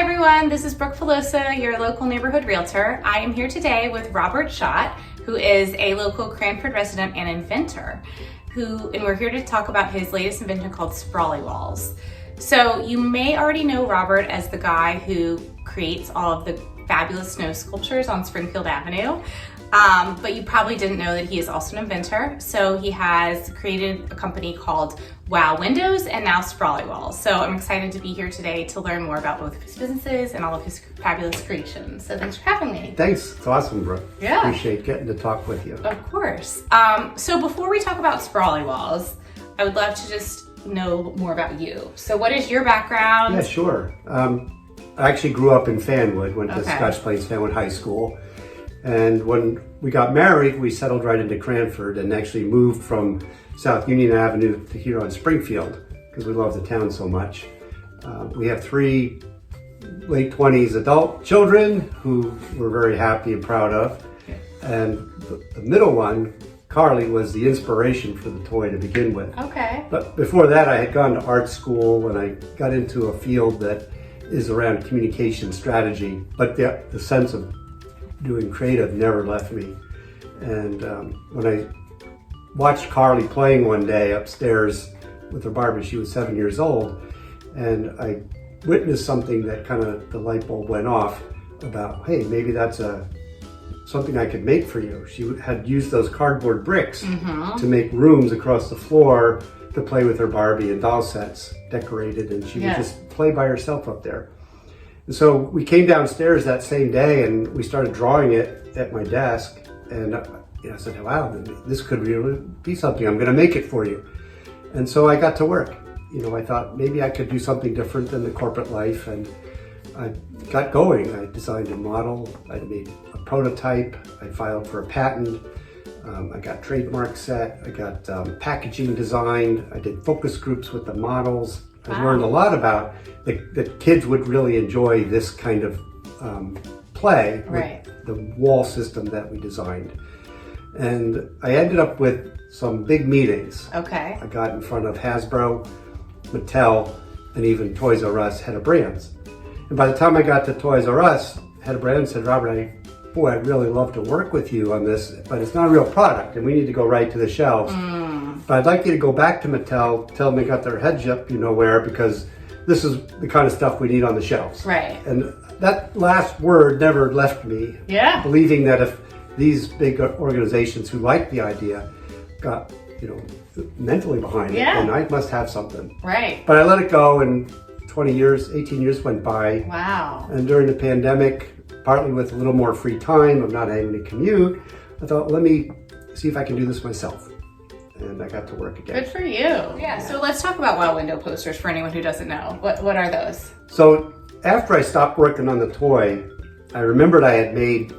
everyone, this is Brooke Filosa, your local neighborhood realtor. I am here today with Robert Schott, who is a local Cranford resident and inventor, and we're here to talk about his latest invention called Sprawly Walls. So you may already know Robert as the guy who creates all of the fabulous snow sculptures on Springfield Avenue. But you probably didn't know that he is also an inventor. So he has created a company called Wow Windows and now Sprawly Walls. So I'm excited to be here today to learn more about both of his businesses and all of his fabulous creations. So thanks for having me. Thanks, it's awesome, Brooke. Yeah. Appreciate getting to talk with you. Of course. So before we talk about Sprawly Walls, I would love to just know more about you. So what is your background? Yeah, sure. I actually grew up in Fanwood, went to Scotch Plains-Fanwood High School. And when we got married, we settled right into Cranford and actually moved from South Union Avenue to here on Springfield because we love the town so much. We have 3 late-20s adult children who we're very happy and proud of. And the middle one, Karli, was the inspiration for the toy to begin with. Okay. But before that, I had gone to art school and I got into a field that is around communication strategy, but the sense of doing creative never left me. And when I watched Karli playing one day upstairs with her Barbie, she was 7 years old, and I witnessed something that kind of the light bulb went off about, hey, maybe that's something I could make for you. She had used those cardboard bricks to make rooms across the floor to play with her Barbie and doll sets decorated, and she would just play by herself up there. And so we came downstairs that same day and we started drawing it at my desk, and I said, wow, this could really be something. I'm going to make it for you. And so I got to work. I thought maybe I could do something different than the corporate life, and I got going. I designed a model, I made a prototype, I filed for a patent, I got trademarks set, I got packaging designed, I did focus groups with the models. I learned a lot about that kids would really enjoy this kind of play with the wall system that we designed. And I ended up with some big meetings. Okay. I got in front of Hasbro, Mattel, and even Toys R Us, head of brands. And by the time I got to Toys R Us, head of brands said, Robert, I'd really love to work with you on this, but it's not a real product and we need to go right to the shelves. But I'd like you to go back to Mattel, tell them they got their heads up, where, because this is the kind of stuff we need on the shelves. Right. And that last word never left me. Yeah. Believing that if these big organizations who liked the idea got, mentally behind it, then I must have something. Right. But I let it go, and 18 years went by. Wow. And during the pandemic, partly with a little more free time of not having to commute, I thought, let me see if I can do this myself. And I got to work again. Good for you. Yeah, so let's talk about Wow Window posters for anyone who doesn't know. What are those? So after I stopped working on the toy, I remembered I had made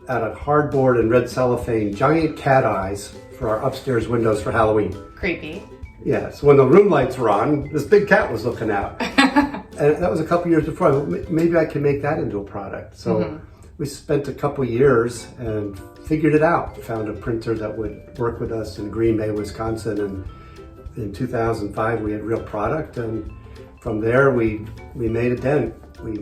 out of cardboard and red cellophane giant cat eyes for our upstairs windows for Halloween. Creepy. Yeah, so when the room lights were on, this big cat was looking out. And that was a couple years before. Maybe I can make that into a product. So we spent a couple years and figured it out. Found a printer that would work with us in Green Bay, Wisconsin, and in 2005 we had real product, and from there we made a dent. We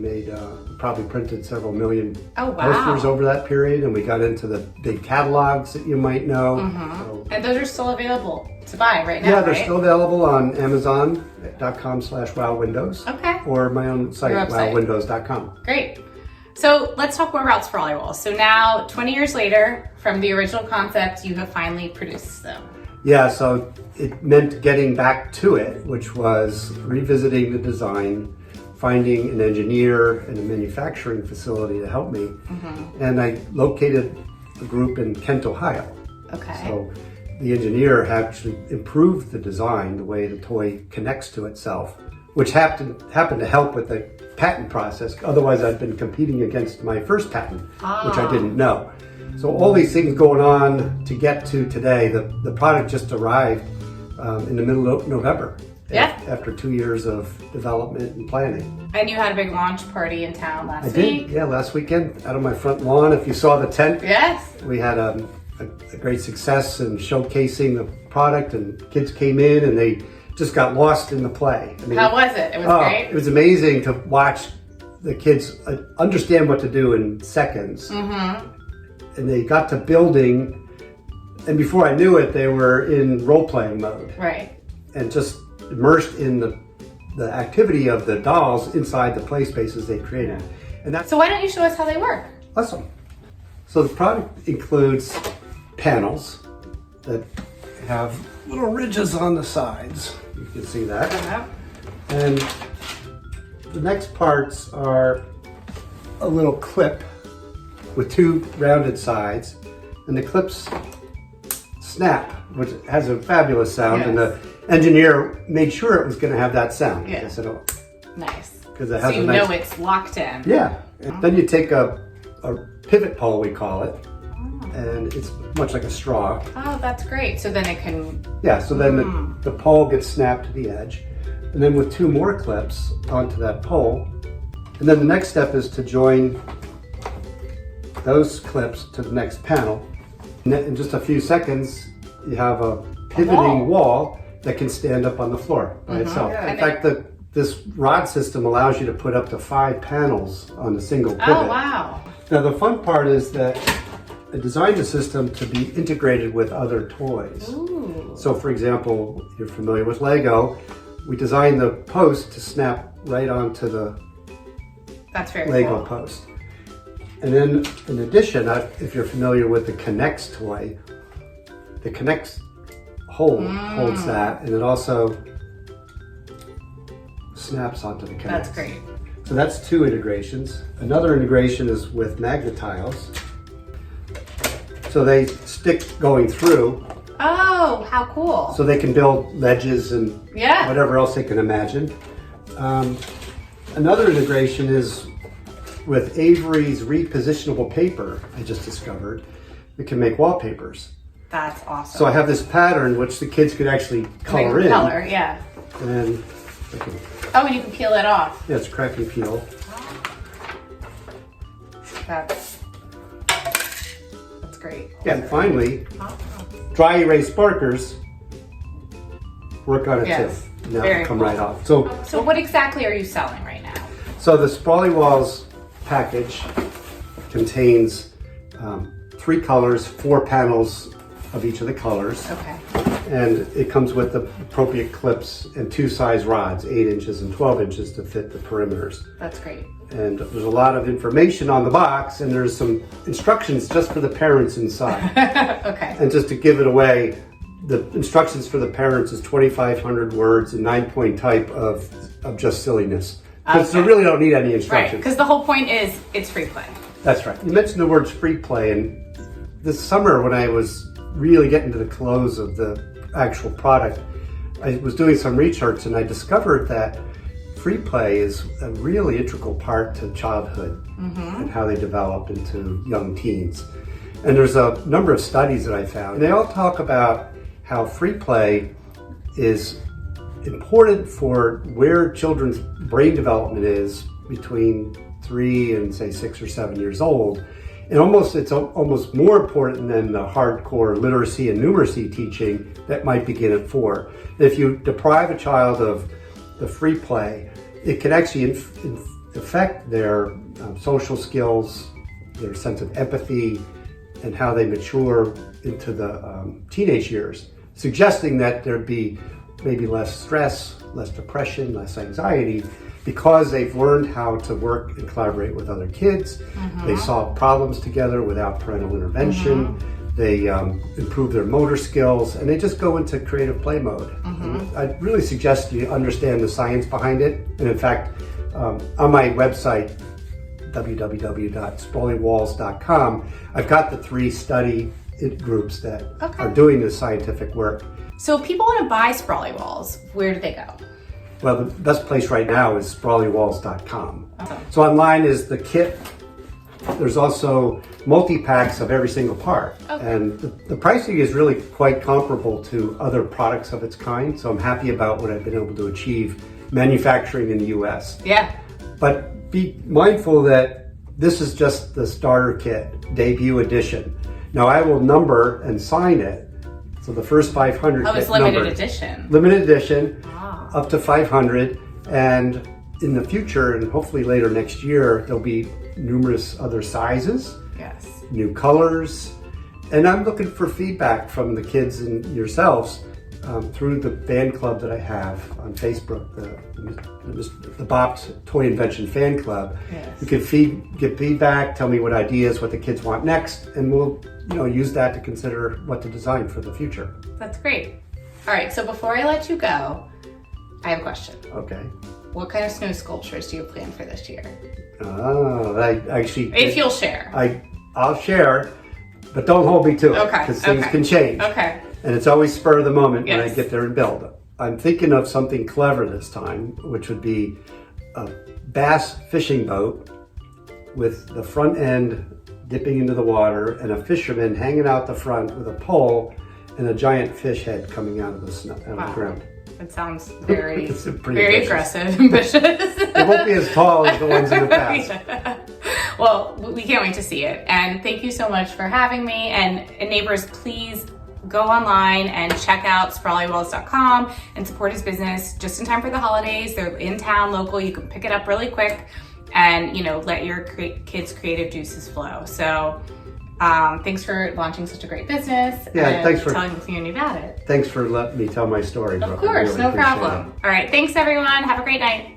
probably printed several million posters over that period, and we got into the big catalogs that you might know. So, and those are still available to buy right now, yeah, they're still available on Amazon.com/wowwindows. Okay. Or my own site, wowwindows.com. Great. So let's talk more about Sprawly Walls. So now, 20 years later, from the original concept, you have finally produced them. Yeah, so it meant getting back to it, which was revisiting the design, finding an engineer and a manufacturing facility to help me. And I located a group in Kent, Ohio. Okay. So the engineer actually improved the design, the way the toy connects to itself, which happened to help with the patent process. Otherwise, I'd been competing against my first patent, which I didn't know. So all these things going on to get to today. The product just arrived in the middle of November. After 2 years of development and planning. And you had a big launch party in town last week. I did, yeah, last weekend out on my front lawn. If you saw the tent, we had a great success in showcasing the product, and kids came in and they just got lost in the play. How was it? It was great? It was amazing to watch the kids understand what to do in seconds. And they got to building, and before I knew it, they were in role-playing mode. Right. And just immersed in the activity of the dolls inside the play spaces they created. And that's So why don't you show us how they work? awesome. So the product includes panels that have little ridges on the sides. You can see that. And the next parts are a little clip with two rounded sides, and the clips snap, which has a fabulous sound. Yes. And the engineer made sure it was going to have that sound. Yeah. They said, oh, Nice. because it So has you a nice. know it's locked in. Yeah. And then you take a pivot pole, we call it, and it's much like a straw. Oh, that's great. So then it can. Yeah, so then the pole gets snapped to the edge, and then with two more clips onto that pole. And then the next step is to join those clips to the next panel. And then in just a few seconds, you have a pivoting wall that can stand up on the floor by itself. Yeah. In fact, this rod system allows you to put up to 5 panels on a single pivot. Oh, wow. Now the fun part is that I designed the system to be integrated with other toys. Ooh. So for example, you're familiar with Lego, we designed the post to snap right onto the That's very Lego cool. post. And then in addition, if you're familiar with the Connects toy, the Connects holds that, and it also snaps onto the Connects. That's great. So that's 2 integrations. Another integration is with Magnetiles. So they stick going through, Oh, how cool. so they can build ledges and Yeah. whatever else they can imagine. Another integration is with Avery's repositionable paper I just discovered. We can make wallpapers. That's awesome. So I have this pattern which the kids could actually color in. Color, yeah. And I can, Oh, and you can peel it off. yeah, it's crack and peel. That's great. Yeah, and finally, dry erase markers work on it Yes, too. And that very will come cool. right off. So So what exactly are you selling right now? the SprawlyWalls package contains 3 colors, 4 panels of each of the colors. Okay. And it comes with the appropriate clips and 2 size rods, 8 inches and 12 inches to fit the perimeters. That's great. And there's a lot of information on the box, and there's some instructions just for the parents inside. Okay. And just to give it away, the instructions for the parents is 2,500 words and 9-point type of just silliness. Because Okay. they really don't need any Right, instructions. because the whole point is it's free play. That's right. You mentioned the words free play, and this summer when I was really getting to the close of the actual product, I was doing some research and I discovered that free play is a really integral part to childhood and how they develop into young teens. And there's a number of studies that I found, and they all talk about how free play is important for where children's brain development is between 3 and say 6 or 7 years old. And it's almost more important than the hardcore literacy and numeracy teaching that might begin at 4. If you deprive a child of the free play, it can actually affect their social skills, their sense of empathy, and how they mature into the teenage years, suggesting that there'd be maybe less stress, less depression, less anxiety, because they've learned how to work and collaborate with other kids. They solve problems together without parental intervention. They improve their motor skills, and they just go into creative play mode. And I really suggest you understand the science behind it. And in fact, on my website, www.SprawlyWalls.com, I've got the 3 study groups that are doing this scientific work. So if people want to buy Sprawly Walls, where do they go? Well, the best place right now is SprawlyWalls.com. Awesome. So online is the kit. There's also multi-packs of every single part. And the pricing is really quite comparable to other products of its kind. So I'm happy about what I've been able to achieve manufacturing in the US. Yeah. But be mindful that this is just the starter kit, debut edition. Now I will number and sign it. So the first 500 Oh, get it's limited numbered. edition. Limited edition, Ah. up to 500. And in the future, and hopefully later next year, there'll be numerous other sizes, Yes. new colors, and I'm looking for feedback from the kids and yourselves through the fan club that I have on Facebook, the Bob's Toy Invention Fan Club. Yes. You can give feedback, tell me what ideas, what the kids want next, and we'll use that to consider what to design for the future. That's great. All right, so before I let you go, I have a question. Okay. What kind of snow sculptures do you plan for this year? I actually... If you'll share. I'll share, but don't hold me to it. Okay. Because things can change. Okay. And it's always spur of the moment when I Yes. get there and build. I'm thinking of something clever this time, which would be a bass fishing boat with the front end dipping into the water and a fisherman hanging out the front with a pole and a giant fish head coming out of the snow, out of the ground. It sounds very, It's pretty very ambitious. aggressive, ambitious. It won't be as tall as the ones in the past. Well, we can't wait to see it. And thank you so much for having me. And neighbors, please go online and check out SprawlyWalls.com and support his business just in time for the holidays. They're in town, local. You can pick it up really quick and, let your kids' creative juices flow. So thanks for launching such a great business. Yeah, and thanks for telling the community about it. Thanks for letting me tell my story. Of Brooke. I course, really no appreciate problem. it. All right, thanks everyone. Have a great night.